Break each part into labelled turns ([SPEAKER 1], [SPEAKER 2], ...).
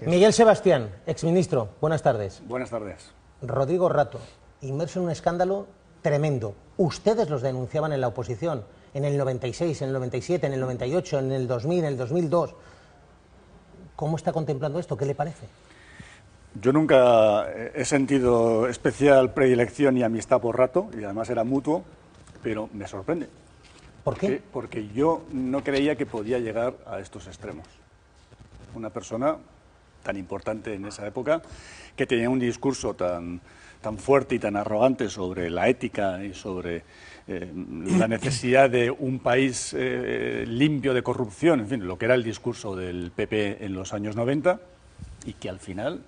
[SPEAKER 1] Miguel Sebastián, exministro, buenas tardes.
[SPEAKER 2] Buenas tardes.
[SPEAKER 1] Rodrigo Rato, inmerso en un escándalo tremendo. Ustedes los denunciaban en la oposición, en el 96, en el 97, en el 98, en el 2000, en el 2002. ¿Cómo está contemplando esto? ¿Qué le parece?
[SPEAKER 2] Yo nunca he sentido especial predilección y amistad por Rato, y además era mutuo, pero me sorprende.
[SPEAKER 1] ¿Por qué?
[SPEAKER 2] Porque yo no creía que podía llegar a estos extremos. Una persona tan importante en esa época, que tenía un discurso tan fuerte y tan arrogante sobre la ética y sobre la necesidad de un país limpio de corrupción, en fin, lo que era el discurso del PP en los años 90, y que al final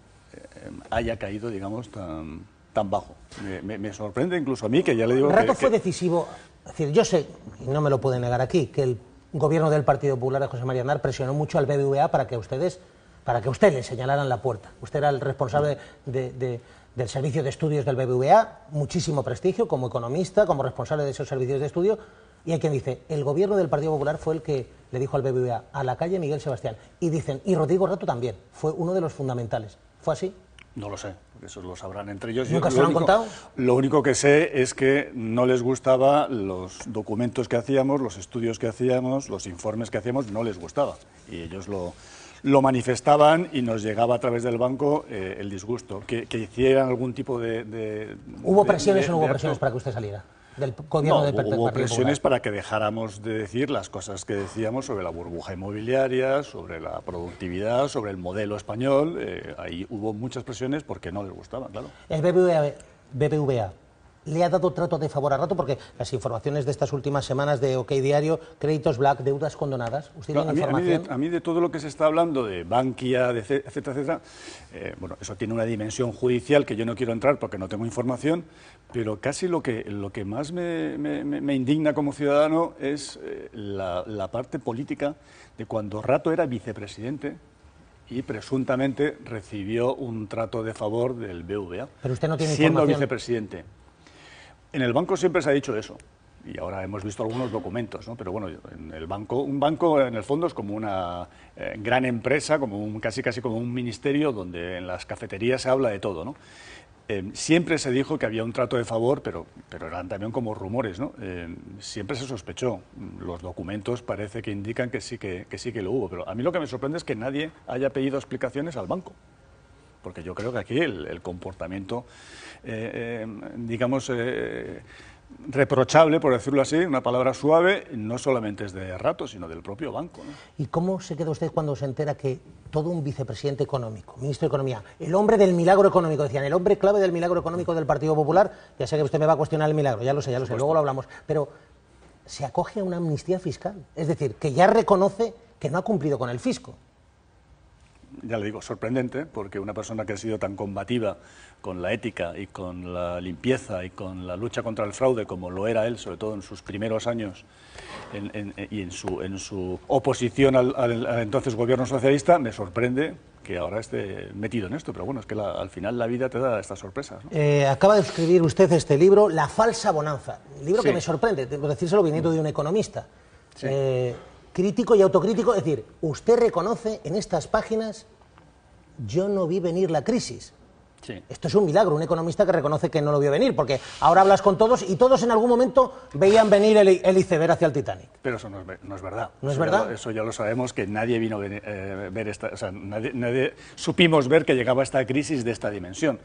[SPEAKER 2] haya caído, digamos, tan bajo. Me sorprende incluso a mí, que ya le digo
[SPEAKER 1] Rato fue decisivo. Es decir, yo sé, y no me lo puede negar aquí, que el gobierno del Partido Popular de José María Aznar presionó mucho al BBVA para que usted le señalaran la puerta. Usted era el responsable del servicio de estudios del BBVA, muchísimo prestigio como economista, como responsable de esos servicios de estudio, y hay quien dice, el gobierno del Partido Popular fue el que le dijo al BBVA, a la calle Miguel Sebastián, y dicen, y Rodrigo Rato también, fue uno de los fundamentales. ¿Fue así?
[SPEAKER 2] No lo sé, eso lo sabrán entre ellos.
[SPEAKER 1] ¿Nunca se lo han contado?
[SPEAKER 2] Lo único que sé es que no les gustaba los documentos que hacíamos, los estudios que hacíamos, los informes que hacíamos, no les gustaba. Y ellos lo manifestaban y nos llegaba a través del banco el disgusto. Que hicieran algún tipo de...
[SPEAKER 1] ¿Hubo presiones o no hubo presiones para que usted saliera del gobierno del Partido
[SPEAKER 2] Hubo presiones
[SPEAKER 1] Popular?
[SPEAKER 2] para que dejáramos de decir las cosas que decíamos sobre la burbuja inmobiliaria, sobre la productividad, sobre el modelo español. Ahí hubo muchas presiones porque no les gustaba, claro.
[SPEAKER 1] El BBVA le ha dado trato de favor a Rato, porque las informaciones de estas últimas semanas de OK Diario, créditos black, deudas condonadas, ¿usted tiene información?
[SPEAKER 2] A mí de todo lo que se está hablando, de Bankia, etcétera, bueno, eso tiene una dimensión judicial que yo no quiero entrar porque no tengo información, pero casi lo que más me indigna como ciudadano es la parte política de cuando Rato era vicepresidente y presuntamente recibió un trato de favor del BBVA.
[SPEAKER 1] Pero usted no tiene
[SPEAKER 2] siendo
[SPEAKER 1] información.
[SPEAKER 2] Vicepresidente. En el banco siempre se ha dicho eso, y ahora hemos visto algunos documentos, ¿no? Pero bueno, en el banco, un banco en el fondo es como una gran empresa, como casi como un ministerio donde en las cafeterías se habla de todo, ¿no? Siempre se dijo que había un trato de favor, pero eran también como rumores, ¿no? Siempre se sospechó. Los documentos parece que indican que sí que lo hubo, pero a mí lo que me sorprende es que nadie haya pedido explicaciones al banco. Porque yo creo que aquí el comportamiento, digamos, reprochable, por decirlo así, una palabra suave, no solamente es de Rato, sino del propio banco, ¿no?
[SPEAKER 1] ¿Y cómo se queda usted cuando se entera que todo un vicepresidente económico, ministro de Economía, el hombre del milagro económico, decían, el hombre clave del milagro económico del Partido Popular, ya sé que usted me va a cuestionar el milagro, ya lo sé, luego lo hablamos, pero se acoge a una amnistía fiscal, es decir, que ya reconoce que no ha cumplido con el fisco?
[SPEAKER 2] Ya le digo, sorprendente, porque una persona que ha sido tan combativa con la ética y con la limpieza y con la lucha contra el fraude, como lo era él, sobre todo en sus primeros años y en su oposición al entonces gobierno socialista, me sorprende que ahora esté metido en esto. Pero bueno, es que al final la vida te da estas sorpresas, ¿no?
[SPEAKER 1] Acaba de escribir usted este libro, La falsa bonanza, libro
[SPEAKER 2] Sí.
[SPEAKER 1] que me sorprende, debo decírselo viniendo de un economista.
[SPEAKER 2] Sí.
[SPEAKER 1] Crítico y autocrítico, es decir, usted reconoce en estas páginas, yo no vi venir la crisis.
[SPEAKER 2] Sí.
[SPEAKER 1] Esto es un milagro, un economista que reconoce que no lo vio venir, porque ahora hablas con todos y todos en algún momento veían venir el iceberg hacia el Titanic.
[SPEAKER 2] Pero eso no es verdad.
[SPEAKER 1] ¿No es verdad?
[SPEAKER 2] Eso ya lo sabemos, que nadie vino a ver esta... O sea, nadie supimos ver que llegaba esta crisis de esta dimensión.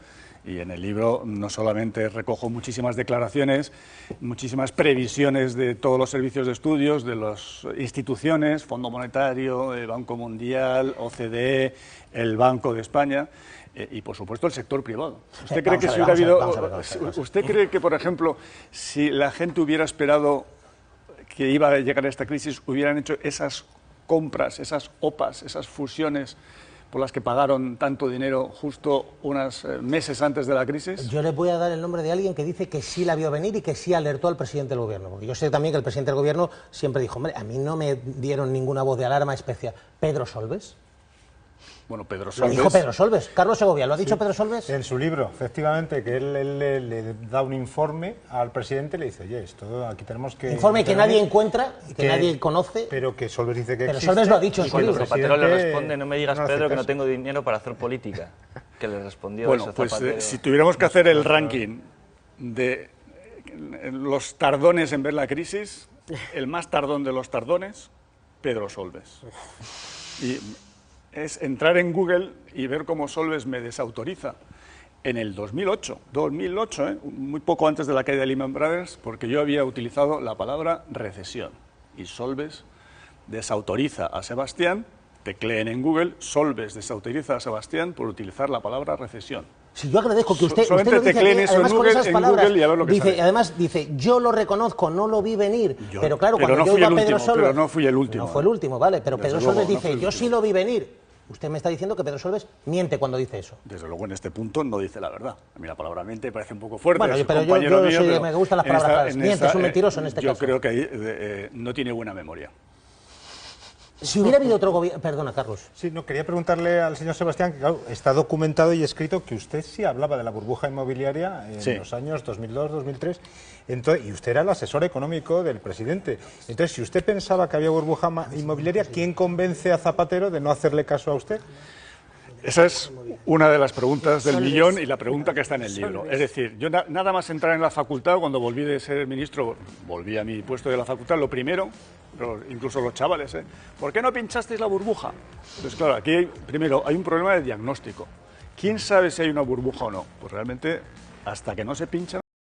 [SPEAKER 2] Y en el libro no solamente recojo muchísimas declaraciones, muchísimas previsiones de todos los servicios de estudios, de las instituciones, Fondo Monetario, Banco Mundial, OCDE, el Banco de España y, por supuesto, el sector privado. ¿Usted cree que si hubiera habido... ¿Usted cree que, por ejemplo, si la gente hubiera esperado que iba a llegar a esta crisis, hubieran hecho esas compras, esas OPAs, esas fusiones por las que pagaron tanto dinero justo unos meses antes de la crisis?
[SPEAKER 1] Yo le voy a dar el nombre de alguien que dice que sí la vio venir y que sí alertó al presidente del gobierno, porque yo sé también que el presidente del gobierno siempre dijo, hombre, a mí no me dieron ninguna voz de alarma especial. ¿Pedro Solbes?
[SPEAKER 2] Bueno, Pedro
[SPEAKER 1] Lo
[SPEAKER 2] Solbes.
[SPEAKER 1] dijo Pedro Solbes. Carlos Segovia, ¿lo ha dicho Pedro Solbes?
[SPEAKER 3] En su libro, efectivamente, que él le da un informe al presidente y le dice, oye, esto aquí tenemos que...
[SPEAKER 1] Informe que nadie encuentra, que nadie conoce.
[SPEAKER 3] Pero que Solbes dice que
[SPEAKER 1] Pero
[SPEAKER 3] existe.
[SPEAKER 1] Solbes lo ha dicho en
[SPEAKER 3] Y
[SPEAKER 1] su
[SPEAKER 3] que el
[SPEAKER 1] libro.
[SPEAKER 4] Zapatero le
[SPEAKER 3] presidente
[SPEAKER 4] responde, no me digas,
[SPEAKER 3] no hace
[SPEAKER 4] Pedro, que no
[SPEAKER 3] caso.
[SPEAKER 4] tengo dinero para hacer política. Que le respondió
[SPEAKER 2] Bueno,
[SPEAKER 4] eso
[SPEAKER 2] pues
[SPEAKER 4] Zapatero.
[SPEAKER 2] si tuviéramos que hacer el ranking de los tardones en ver la crisis, el más tardón de los tardones, Pedro Solbes. Y es entrar en Google y ver cómo Solbes me desautoriza en el 2008, muy poco antes de la caída de Lehman Brothers, porque yo había utilizado la palabra recesión. Y Solbes desautoriza a Sebastián, tecleen en Google, Solbes desautoriza a Sebastián por utilizar la palabra recesión.
[SPEAKER 1] Si yo agradezco que usted
[SPEAKER 2] Solamente
[SPEAKER 1] lo dice
[SPEAKER 2] tecleen
[SPEAKER 1] aquí,
[SPEAKER 2] eso
[SPEAKER 1] además
[SPEAKER 2] en
[SPEAKER 1] con
[SPEAKER 2] Google-
[SPEAKER 1] esas
[SPEAKER 2] en
[SPEAKER 1] palabras,
[SPEAKER 2] Google y a ver lo que
[SPEAKER 1] dice,
[SPEAKER 2] sale.
[SPEAKER 1] además dice, yo lo reconozco, no lo vi venir, pero claro,
[SPEAKER 2] pero
[SPEAKER 1] cuando
[SPEAKER 2] no
[SPEAKER 1] yo
[SPEAKER 2] fui
[SPEAKER 1] oigo a
[SPEAKER 2] el
[SPEAKER 1] Pedro
[SPEAKER 2] último,
[SPEAKER 1] Solbes,
[SPEAKER 2] pero no fui el último,
[SPEAKER 1] no fue el último, vale, pero
[SPEAKER 2] Desde
[SPEAKER 1] Pedro
[SPEAKER 2] luego,
[SPEAKER 1] Solbes
[SPEAKER 2] no
[SPEAKER 1] dice,
[SPEAKER 2] fue el
[SPEAKER 1] yo
[SPEAKER 2] último.
[SPEAKER 1] sí lo vi venir. Usted me está diciendo que Pedro Solbes miente cuando dice eso.
[SPEAKER 2] Desde luego en este punto no dice la verdad. A mí la palabra mente me parece un poco fuerte.
[SPEAKER 1] Bueno,
[SPEAKER 2] es
[SPEAKER 1] pero yo
[SPEAKER 2] compañero mío,
[SPEAKER 1] soy de-
[SPEAKER 2] pero
[SPEAKER 1] me gustan las
[SPEAKER 2] en
[SPEAKER 1] palabras
[SPEAKER 2] esta-
[SPEAKER 1] claras.
[SPEAKER 2] en
[SPEAKER 1] Miente,
[SPEAKER 2] esta,
[SPEAKER 1] es un mentiroso en este
[SPEAKER 2] yo
[SPEAKER 1] caso.
[SPEAKER 2] creo que ahí no tiene buena memoria.
[SPEAKER 1] Si hubiera habido otro gobierno... Perdona, Carlos.
[SPEAKER 3] Sí, no, quería preguntarle al señor Sebastián, que claro, está documentado y escrito que usted sí hablaba de la burbuja inmobiliaria en
[SPEAKER 2] Sí.
[SPEAKER 3] los años 2002, 2003, y usted era el asesor económico del presidente. Entonces, si usted pensaba que había burbuja inmobiliaria, ¿quién convence a Zapatero de no hacerle caso a usted?
[SPEAKER 2] Esa es una de las preguntas del millón y la pregunta que está en el libro. Es decir, yo nada más entrar en la facultad, cuando volví de ser ministro, volví a mi puesto de la facultad, lo primero, pero incluso los chavales, ¿por qué no pinchasteis la burbuja? Pues claro, aquí primero hay un problema de diagnóstico. ¿Quién sabe si hay una burbuja o no? Pues realmente, hasta que no se pincha,